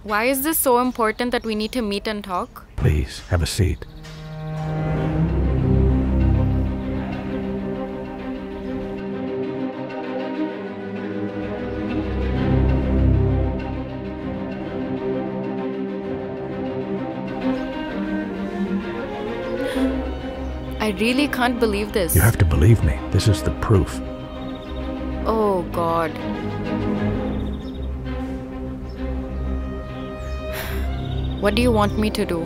Why is this so important that we need to meet and talk? Please, have a seat. I really can't believe this. You have to believe me. This is the proof. Oh, God. What do you want me to do?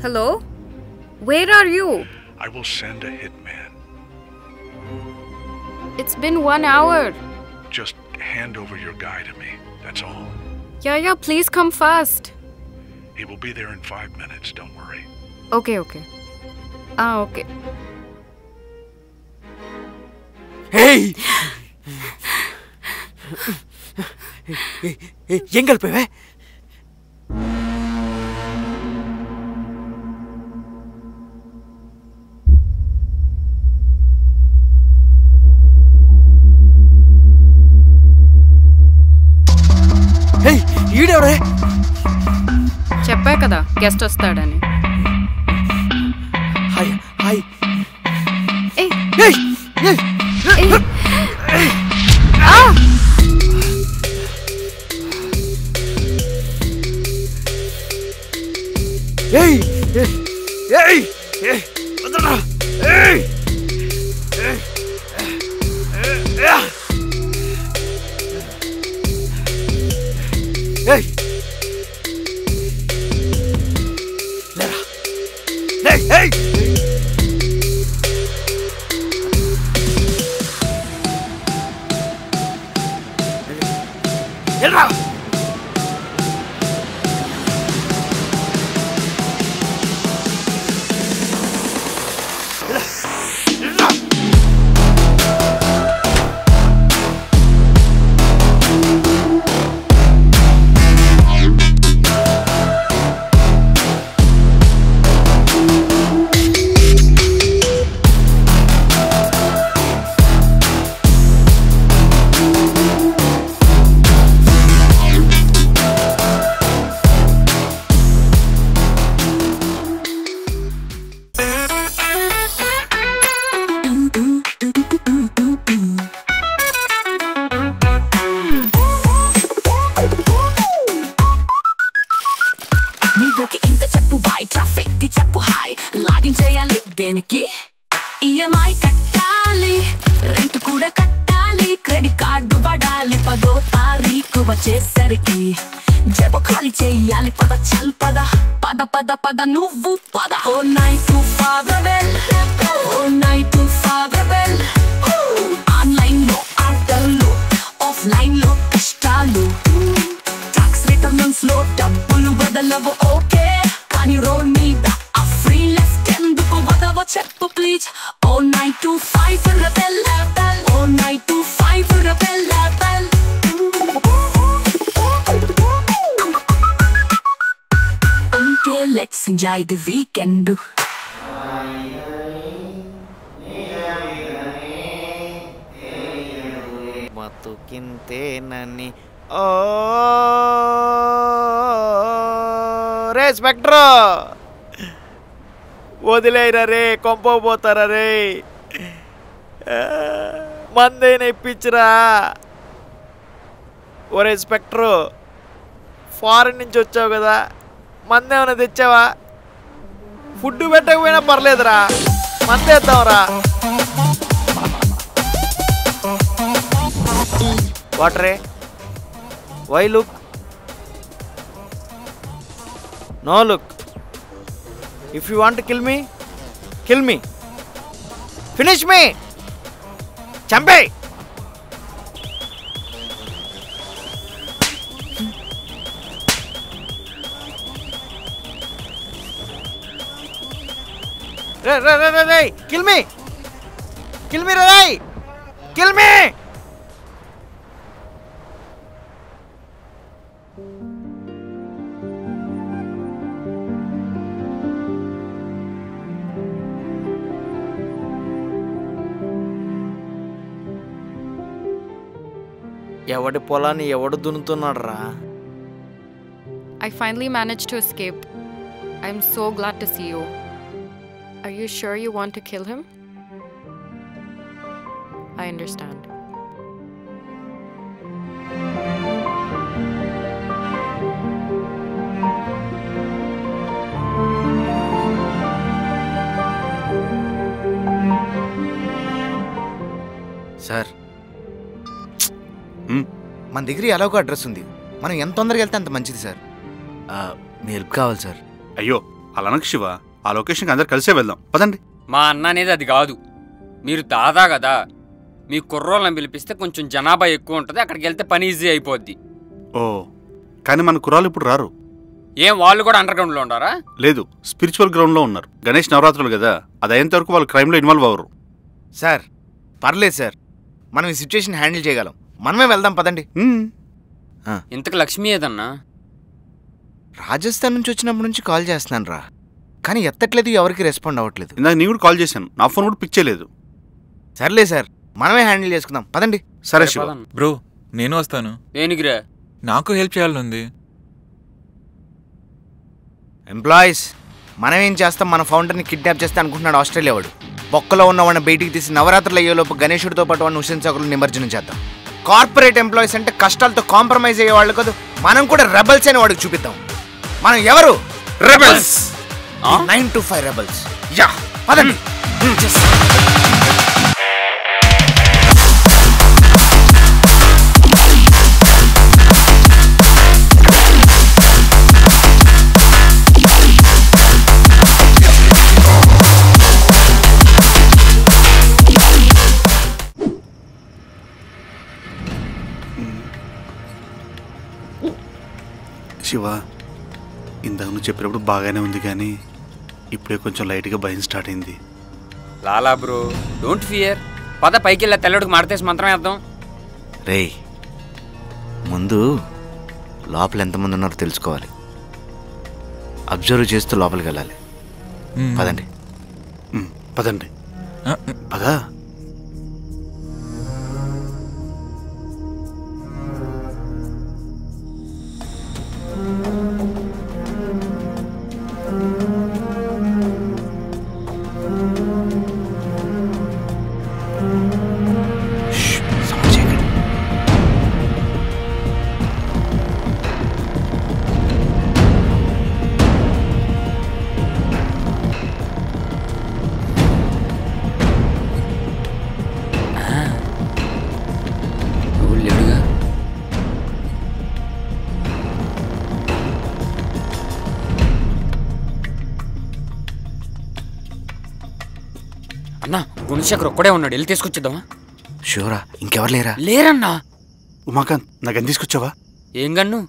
Hello? Where are you? I will send a hitman. It's been 1 hour. Just hand over your guy to me. That's all. Yeah, please come fast. He will be there in 5 minutes. Don't worry. Okay. Okay. Hey! எங்க போவே? Hey, ఈడెవరే? చెప్పా కదా guest వస్తాడని. Hi. ఏయ్. ఏయ్. వదరా. దేనికి EMI కట్టాలి, rent కూడా కట్టాలి, క్రెడిట్ కార్డు పడాలి, 10వ తారీఖు వచ్చేసరికి జేబు ఖాళీ చెయ్యాలి. పద చల్ పద పద పద పద నువ్వు పద. ఓ నైట్ టు ఫాదర్వెల్, ఓ నైట్ టు ఫాదర్వెల్. ఆన్లైన్ లో ఆటలు, ఆఫ్లైన్ లో కష్టాలు, టాక్స్ రిటర్న్స్ లో డబ్బులు బదలవు ఓకే, కానీ రోడ్ మీద ఆ ఫ్రీ లెఫ్ట్ ఎందుకు వదవ చెప్పు please. Oh night to 5 rebel, oh night to 5 rebel. Let's enjoy the weekend. మతుకింతేనని ఓ రే స్పెక్ట్రో, వదిలేరా రే, కొంపోతారా రే, మందైనా ఇప్పించరా. ఒరే స్పెక్ట్రో, ఫారెన్ నుంచి వచ్చావు కదా, మందేమైనా తెచ్చావా? ఫుడ్ పెట్టకపోయినా పర్లేదురా, మందేద్దాంరా. వాటరే, why look, no look. If you want kill me, kill me, finish me, చంపే. Ray, kill me, Ray, kill me. ఎవడి పొలాన్ని ఎవడు దున్నుతున్నాడు రా? I finally managed to escape. I'm so glad to see you. Are you sure you want to kill him? I understand. Sir, మన దగ్గర ఎలాగో address ఉంది. మనం ఎంత తొందరగా వెళ్తే అంత మంచిది సార్. మీ హెల్ప్ కావాలి సార్. అయ్యో అలానకు శివ, ఆ లొకేషన్కి అందరు కలిసే వెళ్దాం పదండి. మా అన్న అనేది అది కాదు. మీరు దాదా కదా, మీ కుర్రోళ్ళని పిలిపిస్తే కొంచెం జనాభా ఎక్కువ ఉంటుంది, అక్కడికి వెళ్తే పని ఈజీ అయిపోద్ది. ఓ కానీ మన కుర్రాళ్ళు ఇప్పుడు రారు. ఏం వాళ్ళు కూడా అండర్ గ్రౌండ్లో ఉన్నారా? లేదు, స్పిరిచువల్ గ్రౌండ్లో ఉన్నారు. గణేష్ నవరాత్రులు కదా, అది అయ్యేంత వరకు వాళ్ళు క్రైమ్లో ఇన్వాల్వ్ అవ్వరు. సార్ పర్లేదు సార్, మనం ఈ సిచ్యువేషన్ హ్యాండిల్ చేయగలం. మనమే వెళ్దాం పదండి. ఇంతకు లక్ష్మి ఏదన్నా? రాజస్థాన్ నుంచి వచ్చినప్పటి నుంచి కాల్ చేస్తున్నాను రా, కానీ ఎత్తట్లేదు, ఎవరికి రెస్పాండ్ అవ్వట్లేదు. ఇందాక నీ కూడా కాల్ చేశాను, నా ఫోన్ కూడా పిక్ చేయలేదు. సర్లే సార్, మనమే హ్యాండిల్ చేసుకుందాం పదండి. సరే శివ. బ్రో నేను వస్తాను. దేనికిరా? నాకు హెల్ప్ చేయాలనుంది. ఎంప్లాయీస్, మనం ఏం చేస్తాం? మన ఫౌండర్ని కిడ్నాప్ చేస్తే అనుకుంటున్నాడు ఆస్ట్రేలియా వాడు. బొక్కలో ఉన్న వాడిని బయటికి తీసి నవరాత్రులు అయ్యేలోపు గణేశుడితో పాటు వాడిని హుస్సేన్ సాగర్లో నిమజ్జనం చేద్దాం. కార్పొరేట్ ఎంప్లాయీస్ అంటే కష్టాలతో కాంప్రమైజ్ అయ్యేవాళ్ళు కాదు, మనం కూడా రెబల్స్ అని వాడికి చూపిద్దాం. మనం ఎవరు? రెబల్స్. 9 to 5 rebels. యా పదండి. శివ, ఇందాక నువ్వు చెప్పినప్పుడు బాగానే ఉంది, కానీ ఇప్పుడే కొంచెం లైట్గా భయం స్టార్ట్ అయింది. లాలా బ్రో, డోంట్ ఫియర్. పద పైకి వెళ్ళా, తెల్లడికి మాడితేసి మంత్రం వేద్దాం. రేయ్, ముందు లోపల ఎంతమంది ఉన్నారో తెలుసుకోవాలి. అబ్జర్వ్ చేస్తూ లోపలికి వెళ్ళాలి. పదండి. పదండి పదా. అన్నా, గుణశేఖర్ ఒక్కడే ఉన్నాడు, వెళ్ళి తీసుకొచ్చేద్దామా? షూరా? ఇంకెవరు లేరా? లేరన్నా. ఉమాకాంత్, నా గన్ తీసుకొచ్చావా? ఏం గన్ను?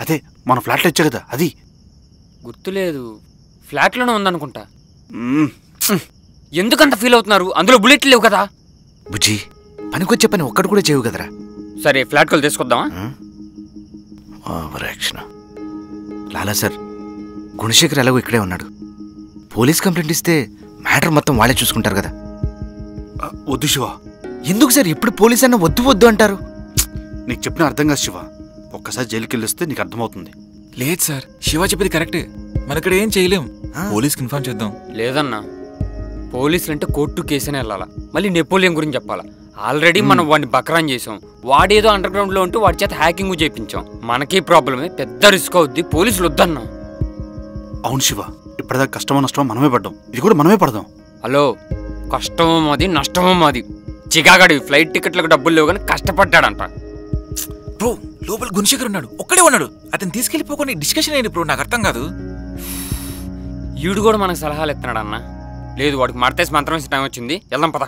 అదే మన ఫ్లాట్లో ఇచ్చా కదా, అది. గుర్తులేదు, ఫ్లాట్లోనే ఉందనుకుంటా. ఎందుకంత ఫీల్ అవుతున్నారు? అందులో బుల్లెట్లు లేవు కదా. బుజ్జి, పనికొచ్చే పని ఒక్కడు కూడా చేయవు కదరా. సరే ఫ్లాట్కి వెళ్ళి తీసుకొద్దామా? లాలా సార్, గుణశేఖర్ ఎలాగో ఇక్కడే ఉన్నాడు. పోలీస్ కంప్లైంట్ ఇస్తే మ్యాటర్ మొత్తం వాళ్ళే చూసుకుంటారు కదా. వద్దు శివ. ఎందుకు సార్ ఇప్పుడు పోలీస్ అన్న వద్దు వద్దు అంటారు? నీకు చెప్పిన అర్థం కాదు శివ, ఒక్కసారి జైలుకి వెళ్ళొస్తే నీకు అర్థమవుతుంది. లేదు సార్, శివ చెప్పేది కరెక్టే. మనక్కడ ఏం చేయలేం, పోలీస్కి ఇన్ఫార్మ్ చేద్దాం. లేదన్నా, పోలీసులు అంటే కోర్టు కేసునే వెళ్ళాలా, మళ్ళీ నెపోలియన్ గురించి చెప్పాలా. ఆల్రెడీ మనం వాడిని బక్రాన్ చేసాం, వాడేదో అండర్ గ్రౌండ్ లో ఉంటూ వాడి చేత హ్యాకింగ్ చేయించాం. మనకి ప్రాబ్లమే, పెద్ద రిస్క్ అవుద్ది, పోలీసులు వద్దన్నా. అవును శివ, ఇప్పటిదాకా కష్టమో నష్టమో మనమే పడ్డాం, ఇది కూడా మనమే పడదాం. హలో, కష్టమో మాది, నష్టమో మాది. చికాగడి ఫ్లైట్ టికెట్లకు డబ్బులు లేవు కానీ కష్టపడ్డాడంట. బ్రో, లోపల గుణశేఖర్ ఉన్నాడు, ఒక్కడే ఉన్నాడు. అతను తీసుకెళ్ళిపోకుండా డిస్కషన్ అయ్యింది బ్రో, నాకు అర్థం కాదు. ఈడు కూడా మనకు సలహాలు ఇస్తున్నాడు అన్న. లేదు, వాడికి మడతేసి మంత్రం వేసే టైం వచ్చింది, వెళ్దాం పద.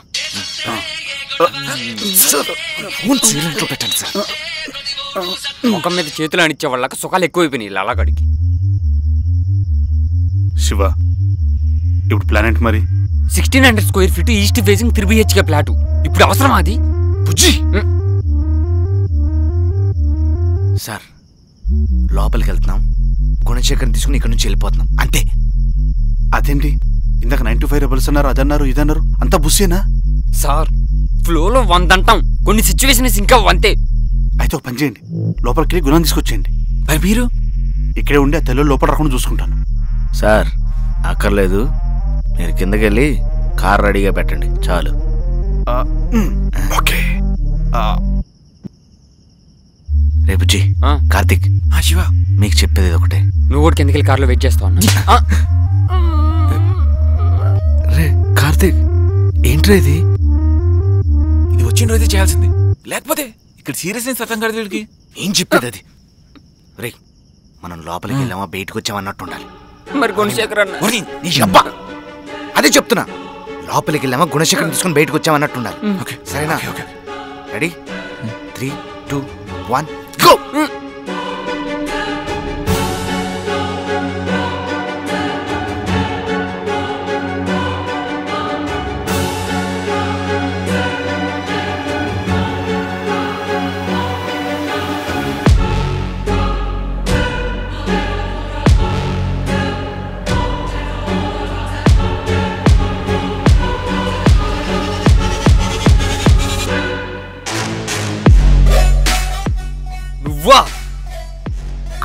ముఖం మీద చేతులు అనిచ్చే వాళ్ళకి సుఖాలు ఎక్కువైపోయినాయి లాలాగడికి. శివ, ఇప్పుడు ప్లాన్ ఏంటి మరి? 1600 square feet east facing 3 BHK flat. ఇప్పుడు అవసరం అది? బుజ్జి సార్, లోపలికి వెళ్తున్నాం, గుణశేఖర్ని తీసుకుని ఇక్కడ నుంచి వెళ్ళిపోతున్నాం అంతే. అదేంటి, ఇందాక 9 to 5 రెబల్స్ అన్నారు, అదన్నారు, ఇదన్నారు, అంతా బుస్సేనా? సార్, ఫ్లోలో 100 అంటాం, కొన్ని సిచ్యువేషన్స్ ఇంకా 100. అయితే ఒక పని చేయండి, లోపలికి వెళ్ళి గుణం తీసుకొచ్చేయండి. మరి మీరు ఇక్కడే ఉండి ఆ తెల్ల లోపల రాకుండా చూసుకుంటాను. సార్ అక్కర్లేదు, మీరు కిందకి వెళ్ళి కార్ రెడీగా పెట్టండి చాలు. ఓకే. రేపు జీ కార్తీక్ శివ మీకు చెప్పేది ఒకటే, నువ్వు కూడా కిందకి వెళ్ళి కార్లో వెయిట్ చేస్తావు అన్న. రే కార్తీక్ ఏంట్రా ఇది? ఇది వచ్చిన రోజే చేయాల్సింది, లేకపోతే ఇక్కడ సీరియస్నెస్ అర్థం కాదు వీడికి. ఏం చెప్పేది అది? రే మనం లోపలికి వెళ్ళామా బయటకు వచ్చామన్నట్టు ఉండాలి. మరి గుణశేఖర్ అన్న నీ అబ్బా అదే చెప్తున్నా, లోపలికి వెళ్ళామా గుణశేఖరం తీసుకుని బయటకు వచ్చామన్నట్టు ఉండాలి. సరేనా? Ready 3, 2, 1 go.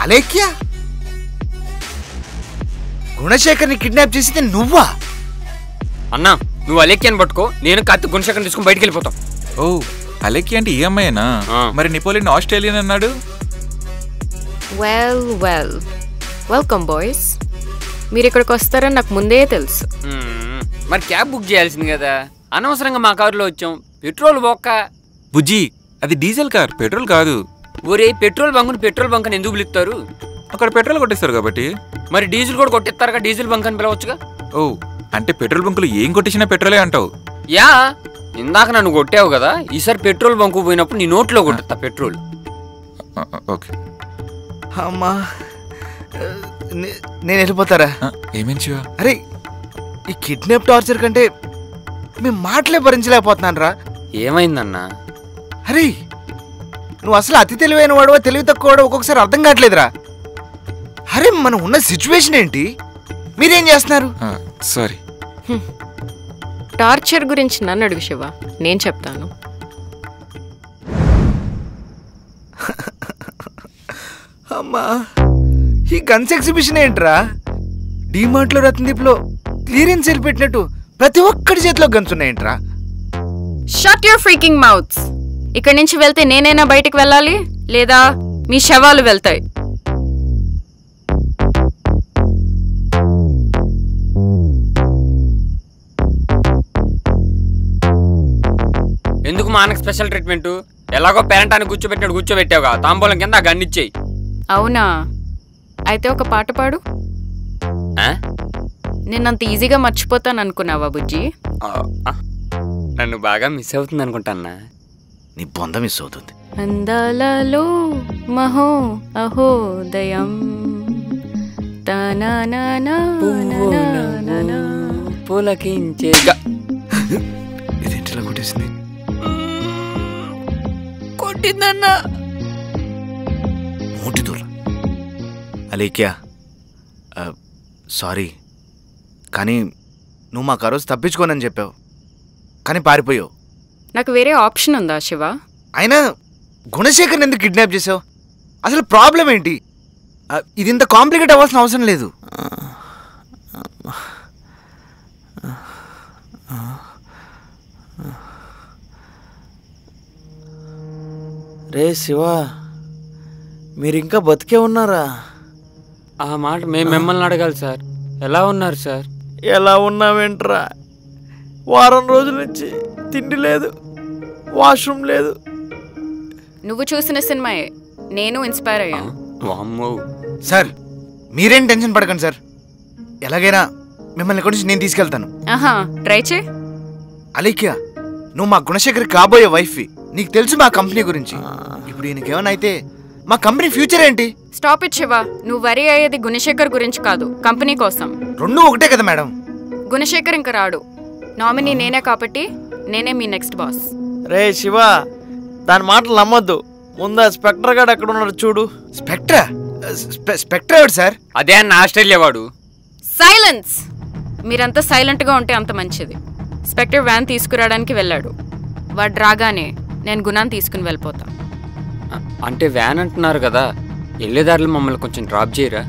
అలేఖ్యా గుణశేఖర్ని కిడ్నాప్ చేసింది నువ్వా? అన్నా నువ్వు అలేఖ్యాన్ని పట్టుకో, నేను కార్తీక్ గుణశేఖర్ తీసుకుని బయటికి వెళ్ళిపోతాం. ఓ అలెక్కి అంటే ఈ అమ్మాయేనా? మరి నెపోలియన్ ఆస్ట్రేలియన్ అన్నాడు. Welcome boys. మీరు ఇక్కడికి వస్తారని నాకు ముందే తెలుసు. మరి క్యాబ్ బుక్ చేయాల్సింది కదా, అనవసరంగా మా కారులో వచ్చాం. పెట్రోల్ బొక్క. బుజ్జి అది డీజిల్ కార్, పెట్రోల్ కాదు. ఒరే పెట్రోల్ బంకుని పెట్రోల్ బంక్ అని ఎందుకు పిలుస్తారు? అక్కడ పెట్రోల్ కొట్టేస్తారు కాబట్టి. మరి డీజిల్ కూడా కొట్టిస్తారుగా, డీజిల్ బంక్ అని పిలవచ్చుగా. ఓ అంటే పెట్రోల్ బంకులు ఏం కొట్టించినా పెట్రోలే అంటావు? యా, ఇందాక నన్ను కొట్టావు కదా, ఈసారి పెట్రోల్ బంకు పోయినప్పుడు నీ నోట్లో కొట్టా పెట్రోల్. ఓకే అమ్మా నేను వెళ్ళిపోతారా? ఏమేం శివ? అరే ఈ కిడ్నాప్ టార్చర్ కంటే మేము మాటలే భరించలేకపోతున్నాను రా. ఏమైందన్నా? అరే నువ్వు అసలు అతి తెలివైన వాడవా తెలివి తక్కువ వాడో ఒక్కొక్కసారి అర్థం కావట్లేదురా. అరే మనం ఉన్న సిచ్యువేషన్ ఏంటి, మీరేం చేస్తున్నారు? సారీ. టార్చర్ గురించి నన్ను అడుగు శివ, నేను చెప్తాను. అమ్మా ఈ గన్స్ ఎగ్జిబిషన్ ఏంట్రా? డిమార్ట్లో రత్నదీప్లో క్లియరెన్స్ సేల్ పెట్టినట్టు ప్రతి ఒక్కడి చేతిలో గన్స్ ఉన్నాయేంట్రా? Shut your freaking mouths. ఇక్కడి నుంచి వెళ్తే నేనైనా బయటికి వెళ్ళాలి, లేదా మీ శవాలు వెళ్తాయి. ఎందుకు మా అన్నకు స్పెషల్ ట్రీట్మెంట్? ఎలాగో పేరెంటాన్ని కూర్చోబెట్టినట్టు కూర్చోబెట్టావుగా, తాంబూలం కింద గన్నిచ్చేయి. అవునా? అయితే ఒక పాట పాడు. నేనంత ఈజీగా మర్చిపోతాను అనుకున్నావా బుజ్జి? నన్ను బాగా మిస్ అవుతుంది అనుకుంటాన్నా. నీ బొంద మిస్ అవుతుంది. అందాలలో మహో అహోదయం పులకించేగా. ఇదేంటిలా కొట్టేసింది? కొట్టిందన్నా. మోటి దూర అలేఖ్యా సారీ, కానీ నువ్వు మాకు ఆ రోజు తప్పించుకోనని చెప్పావు, కానీ పారిపోయావు. నాకు వేరే ఆప్షన్ ఉందా శివ? అయినా గుణశేఖర్ని ఎందుకు కిడ్నాప్ చేసావు? అసలు ప్రాబ్లం ఏంటి? ఇది ఇంత కాంప్లికేట్ అవ్వాల్సిన అవసరం లేదు. రే శివ, మీరు ఇంకా బతికే ఉన్నారా? ఆ మాట మేము మిమ్మల్ని అడగాలి సార్. ఎలా ఉన్నారు సార్? ఎలా ఉన్నావేంట్రా? వారం రోజుల నుంచి తిండి లేదు, వాష్రూమ్ లేదు. నువ్వు చూసిన సినిమాయే నేను ఇన్స్పైర్ అయ్యాను. సార్ మీరేం టెన్షన్ పడకండి సార్, ఎలాగైనా మిమ్మల్ని ఇక్కడి నుంచి నేను తీసుకెళ్తాను. ఆహా, ట్రై చే. అలేఖ్యా నువ్వు మా గుణశేఖర్ కాబోయే వైఫ్, నీకు తెలుసు మా కంపెనీ గురించి. ఇప్పుడు ఈయనకేమైనా అయితే మా కంపెనీ ఫ్యూచర్ ఏంటి? స్టాప్ ఇట్ శివ, నువ్వు వరి అయ్యేది గుణశేఖర్ గురించి కాదు, కంపెనీ కోసం. రెండు ఒకటే కదా మేడం. గుణశేఖర్ ఇంకా రాడు, నామినీ నేనే కాబట్టి నేనే మీ నెక్స్ట్ బాస్. రే శివ, దాని మాటలు నమ్మొద్దు. ముందు స్పెక్టర్ గాడు ఎక్కడ ఉన్నాడు చూడు. స్పెక్టర్ ఎవడు సార్? అదే అన్న ఆస్ట్రేలియా వాడు. సైలెన్స్. మీరంతా సైలెంట్గా ఉంటే అంత మంచిది. స్పెక్టర్ వ్యాన్ తీసుకురావడానికి వెళ్ళాడు. వాడు రాగానే నేను గుణాన్ని తీసుకుని వెళ్ళిపోతా. అంటే వ్యాన్ అంటున్నారు కదా, వెళ్ళేదారిలో మమ్మల్ని కొంచెం డ్రాప్ చేయరా?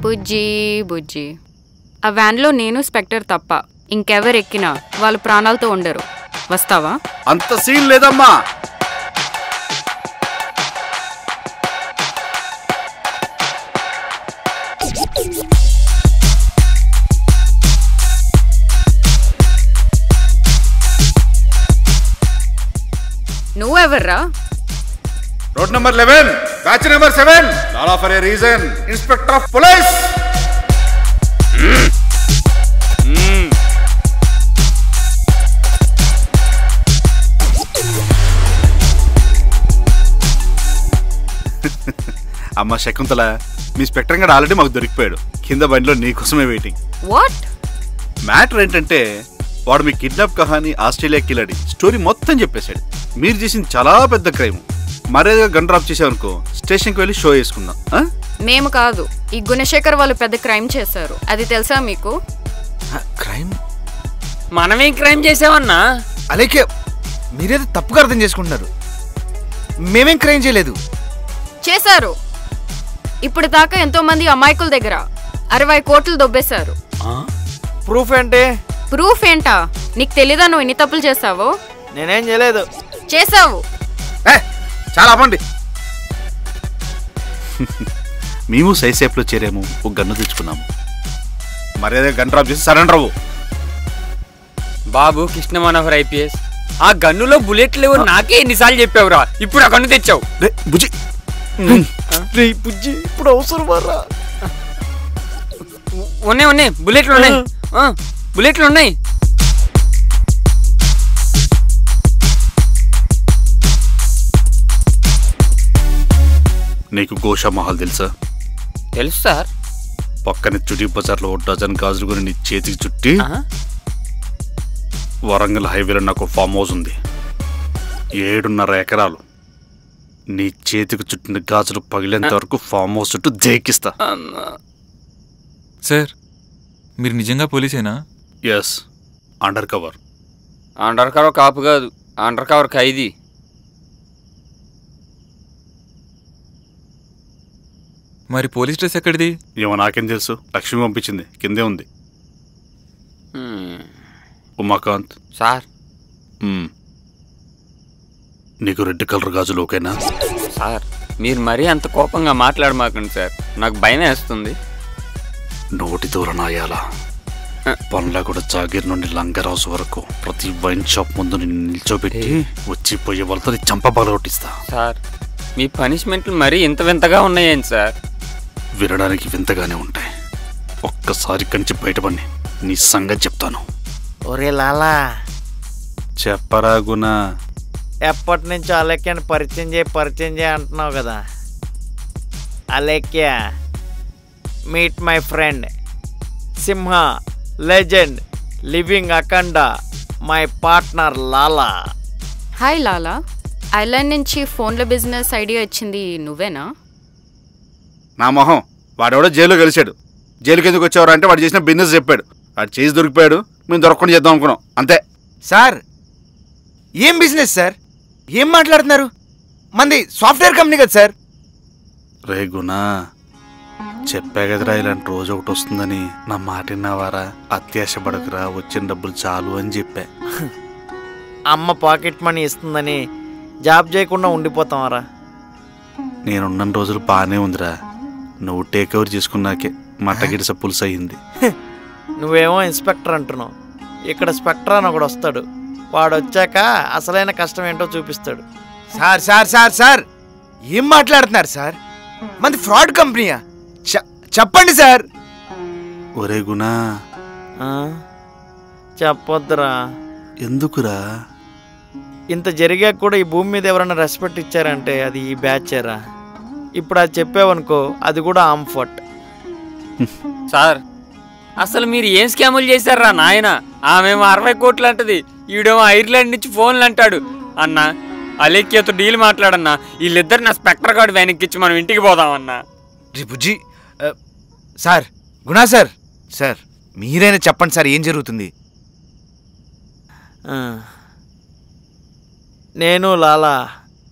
బుజ్జి బుజ్జి, ఆ వ్యాన్లో నేను స్పెక్టర్ తప్ప ఇంకెవరు ఎక్కినా వాళ్ళు ప్రాణాలతో ఉండరు. వస్తావా? అంత సీన్ లేదమ్మా. నువ్వెవర్రా? రోడ్ నెంబర్ 11, బ్యాచ్ నెంబర్ 7, లాలా for a reason, inspector of police. అమ్మ శకుంతల, మీ స్పెక్టర్ గడు ఆల్రెడీ మాకు దొరికిపోయాడు. కింద బండిలో నీకోసమే వెయిటింగ్. వాట్? మ్యాటర్ ఏంటంటే వాడు మీ కిడ్నాప్ కహాని, ఆస్ట్రేలియా కిలాడి స్టోరీ మొత్తం చెప్పేశాడు. మీరు చేసింది చాలా పెద్ద క్రైమ్. మర్యాదగా గన్ డ్రాప్ చేసావనుకో, స్టేషన్కి వెళ్ళి షో వేసుకుందాం. మేము కాదు, ఈ గుణశేఖర్ వాళ్ళు పెద్ద క్రైమ్ చేశారు. అది తెలుసా మీకు? క్రైమ్? మనమేం క్రైమ్ చేసామన్నా? అలాగే మీరేదో తప్పుగా అర్థం చేసుకుంటున్నారు. మేమేం క్రైమ్ చేయలేదు. చేశారు. ఇప్పుడు దాకా ఎంతో మంది అమాయకుల దగ్గర 60 కోట్లు దొబ్బేశారు. ప్రూఫ్ ఏంటి? ప్రూఫ్ ఏంటా? నీకు తెలీదా నువ్వు ఎన్ని తప్పులు చేసావో? నేనేం చేయలేదు. చేసావు. చాలా అవ్వండి. మేము సైసేపులో చేరాము, ఒక గన్ను తెచ్చుకున్నాము. మర్యాద గన్ డ్రాప్ చేసి సరెండర్ అవ్వు. బాబు కృష్ణ మనోహర్ ఐపీఎస్, ఆ గన్నులో బుల్లెట్ లేవు నాకే ఎన్నిసార్లు చెప్పావురా. ఇప్పుడు ఆ గన్ను తెచ్చావు. బుజ్జి బుజ్జి ఇప్పుడు అవసరమారా? ఉన్నాయి బుల్లెట్లు ఉన్నాయి, బుల్లెట్లు ఉన్నాయి. నీకు గోషా మహల్ తెలుసా? తెలుసు సార్. పక్కన చుటీ బజార్లో 1 డజన్ గాజులు కొని నీ చేతికి చుట్టి వరంగల్ హైవేలో నాకు ఫామ్ హౌస్ ఉంది. 7.5 ఎకరాలు. నీ చేతికి చుట్టిన గాజులు పగిలేంత వరకు ఫామ్ హౌస్ చుట్టూ జైకిస్తా. సార్, మీరు నిజంగా పోలీసేనా? Yes, undercover. Undercover కాపు కాదు, అండర్ కవర్ ఖైదీ. మరి పోలీస్ డ్రెస్ ఎక్కడిది? ఏమో నాకేం తెలుసు, లక్ష్మి పంపించింది, కిందే ఉంది. ఉమాకాంత్ సార్, నీకు రెడ్ కలర్ గాజులు ఓకేనా? సార్ మీరు మరీ అంత కోపంగా మాట్లాడమాకండి సార్, నాకు భయం వేస్తుంది. నోటి దూరనాయాలా పనులా కూడా జాగీర్ నుండి లంగర్ హౌస్ వరకు ప్రతి వైన్ షాప్ ముందు నిన్ను నిల్చోబెట్టి వచ్చిపోయే వాళ్ళతో చంప పగలగొట్టిస్తా. సార్ మీ పనిష్మెంట్లు మరీ ఇంత వింతగా ఉన్నాయేంటి సార్? వినడానికి వింతగానే ఉంటాయి. ఒక్కసారి కంచి బయటపడి నీ సంగతి చెప్తాను. ఒరే లాలా, చెప్పరా గుణ. ఎప్పటి నుంచి అలేఖ్యని పరిచయం చేయి అంటున్నావు కదా. Alekhya, meet my friend Simha, legend, living Akhanda, my partner Lala. Hi Lala, island నుంచి ఫోన్లో బిజినెస్ ఐడియా ఇచ్చింది నువ్వేనా? నా మొహం, వాడెవడో జైల్లో కలిశాడు. జైలుకి ఎందుకు వచ్చేవారు అంటే వాడు చేసిన బిజినెస్ చెప్పాడు. వాడు చేసి దొరికిపోయాడు, మేము దొరకకుండా చేద్దాం అనుకున్నాం అంతే. సార్ ఏం బిజినెస్ సార్? ఏం మాట్లాడుతున్నారు? మంది సాఫ్ట్వేర్ కంపెనీ కదా సార్. రే గుణ, చెప్పా కదరా ఇలాంటి రోజు ఒకటి వస్తుందని. నా మాట విన్నావారా? అత్యాశ పడకురా, వచ్చిన డబ్బులు చాలు అని చెప్పా. అమ్మ పాకెట్ మనీ ఇస్తుందని జాబ్ చేయకుండా ఉండిపోతామరా? నేనున్న రోజులు బాగానే ఉందిరా. నువ్వు టేక్ ఓవర్ చేసుకున్నాకే మా టగిడిస పులుసు అయ్యింది. నువ్వేమో ఇన్స్పెక్టర్ అంటున్నావు. ఇక్కడ స్పెక్టర్ అని ఒకడు వస్తాడు. వాడు వచ్చాక అసలైన కష్టం ఏంటో చూపిస్తాడు. సార్ సార్ సార్ సార్ ఏం మాట్లాడుతున్నారు సార్? మంది ఫ్రాడ్ కంపెనీయా? చెప్పండి సార్. ఒరే గుణ, చెప్పొద్దురా. ఎందుకురా? ఇంత జరిగాక కూడా ఈ భూమి మీద ఎవరైనా రెస్పెక్ట్ ఇచ్చారంటే అది ఈ బ్యాచేరా. ఇప్పుడు అది చెప్పావనుకో, అది కూడా ఆంఫర్ట్. సార్ అసలు మీరు ఏం స్కాములు చేశారా నాయన? ఆమెమో 60 కోట్లు అంటది, ఈడేమో ఐర్లాండ్ నుంచి ఫోన్లు అంటాడు. అన్న అలేఖ్యతో డీల్ మాట్లాడన్నా, వీళ్ళిద్దరు నా స్పెక్టర్ కార్డు వెనక్కిచ్చి మనం ఇంటికి పోదామన్నా. రే బుజ్జి, సార్ గుణా సార్, సార్ మీరైనా చెప్పండి సార్, ఏం జరుగుతుంది? నేను లాలా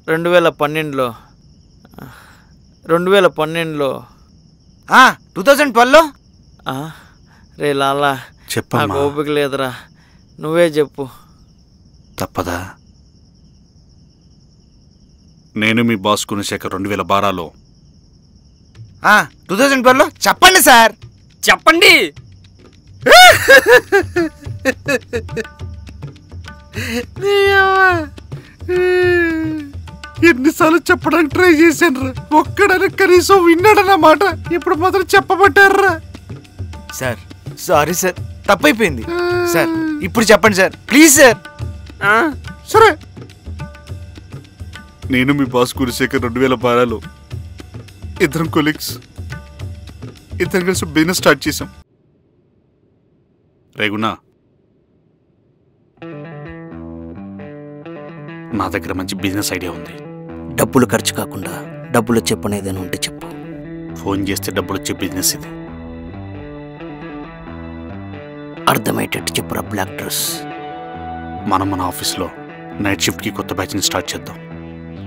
2012లో 2012లో రే లాలా నాకు ఓపిక లేదురా, నువ్వే చెప్పు. తప్పదా? నేను మీ బాస్ గుణశేఖర్ 2012లో 2012లో చెప్పండి సార్, చెప్పండి. ఎన్నిసార్లు చెప్పడానికి ట్రై చేశాను రా, ఒక్కడని కనీసం విన్నాడన్నమాట. ఇప్పుడు మాత్రం చెప్పబట్టారా సార్? సారీ సార్, తప్పైపోయింది సార్. ఇప్పుడు చెప్పండి సార్, ప్లీజ్ సార్. సరే, నేను మీ బాస్ గుణశేఖర్ 2012లో ఇద్దరం కొలీగ్స్, ఇద్దరం కలిసి బిజినెస్ స్టార్ట్ చేసాం. రేగునా, నా దగ్గర మంచి బిజినెస్ ఐడియా ఉంది. డబ్బులు ఖర్చు కాకుండా డబ్బులు వచ్చే పని ఏదైనా ఉంటే చెప్పు. ఫోన్ చేస్తే డబ్బులు వచ్చే బిజినెస్ ఇది. అర్థమయ్యేటట్టు చెప్పురా బ్లాక్ డ్రెస్. మనం మన ఆఫీస్లో నైట్ షిఫ్ట్కి కొత్త బ్యాచ్ని స్టార్ట్ చేద్దాం.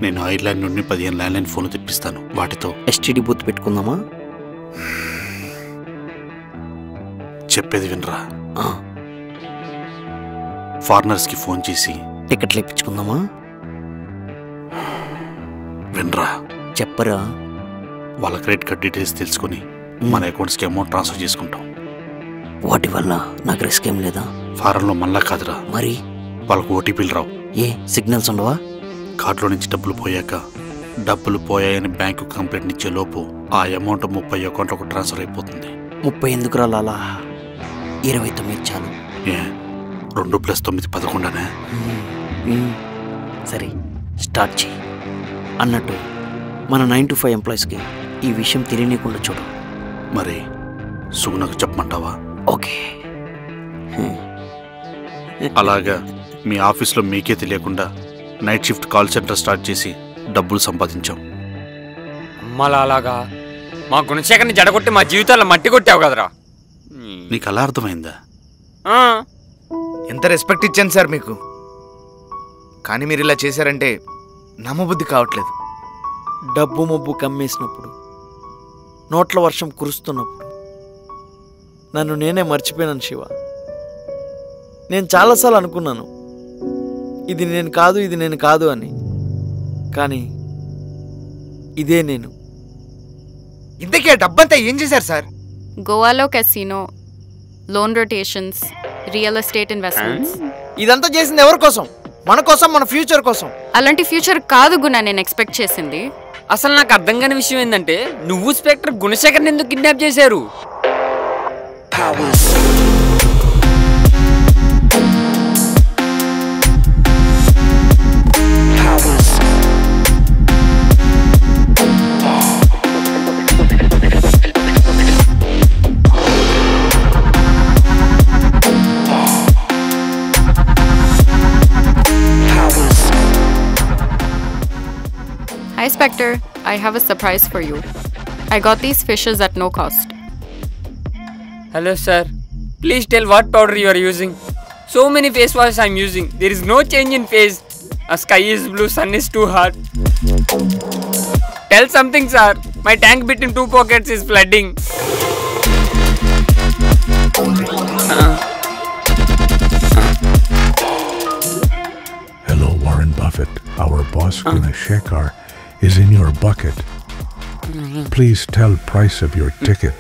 నేను ఐర్లాండ్ నుండి 15 ల్యాండ్లైన్ ఫోన్లు తెప్పిస్తాను. వాటితో ఎస్టీడీ బూత్ పెట్టుకుందామా? చెప్పేది వినరా. ఫారినర్స్కి ఫోన్ చేసి టికెట్లు ఇప్పించుకుందామా? వినరా. చెప్పరా. వాళ్ళ క్రెడిట్ కార్డ్ డీటెయిల్స్ తెలుసుకుని మన అకౌంట్స్కి అమౌంట్ ట్రాన్స్ఫర్ చేసుకుంటాం. వాటి వల్ల నాకు రిస్క్ ఏం లేదా? ఫారెన్లో మళ్ళా కాదురా, మరి వాళ్ళకు ఓటీపీలు రావు. ఏ సిగ్నల్స్ ఉండవా? కార్డులో నుంచి డబ్బులు పోయాక, డబ్బులు పోయాయని బ్యాంకు కంప్లైంట్ ఇచ్చే లోపు ఆ అమౌంట్ 30 అకౌంట్లకు ట్రాన్స్ఫర్ అయిపోతుంది. 30 ఎందుకు రాలా? 29 చాలు. ఏ 2 + 9 11? సరే, స్టార్ట్ చేయి. అన్నట్టు మన 9 to 5 ఎంప్లాయీస్కి ఈ విషయం తెలియనీయకుండా చూడు. మరి సుగుణకు చెప్పమంటావా? ఓకే. అలాగా మీ ఆఫీస్లో మీకే తెలియకుండా night shift call centre start చేసి డబ్బులు సంపాదించాం. మళ్ళా అలాగా మా గుణశేఖర్ని జడగొట్టి మా జీవితాల్లో మట్టి కొట్టావు కదరా. నీకు అలా అర్థమైందా? ఎంత రెస్పెక్ట్ ఇచ్చాను సార్ మీకు, కానీ మీరు ఇలా చేశారంటే నమ్మబుద్ధి కావట్లేదు. డబ్బు మబ్బు కమ్మేసినప్పుడు, నోట్ల వర్షం కురుస్తున్నప్పుడు నన్ను నేనే మర్చిపోయాను శివ. నేను చాలాసార్లు అనుకున్నాను ఇది నేను కాదు అని, కానీ ఇదే నేను. ఇంతకీ ఆ డబ్బంతా ఏం చేశారు సార్? గోవాలో casino, loan rotations, real estate investments. ఇదంతా చేసింది ఎవరి కోసం? మన కోసం, మన ఫ్యూచర్ కోసం. అలాంటి ఫ్యూచర్ కాదు గుణ నేను ఎక్స్పెక్ట్ చేసింది. అసలు నాకు అర్థం కాని విషయం ఏంటంటే, నువ్వు స్పెక్టర్ గుణశేఖర్ని ఎందుకు కిడ్నాప్ చేశారు? Hi Spectre, I have a surprise for you. I got these fishes at no cost. Hello sir, please tell what powder you are using. So many face washes I am using. There is no change in face. A sky is blue, sun is too hot. Tell something sir. My tank between 2 pockets is flooding. Hello, Warren Buffett. Our boss, Gunashekhar, is in your bucket. Please tell price of your ticket.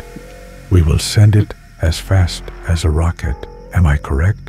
We will send it as fast as a rocket. Am I correct?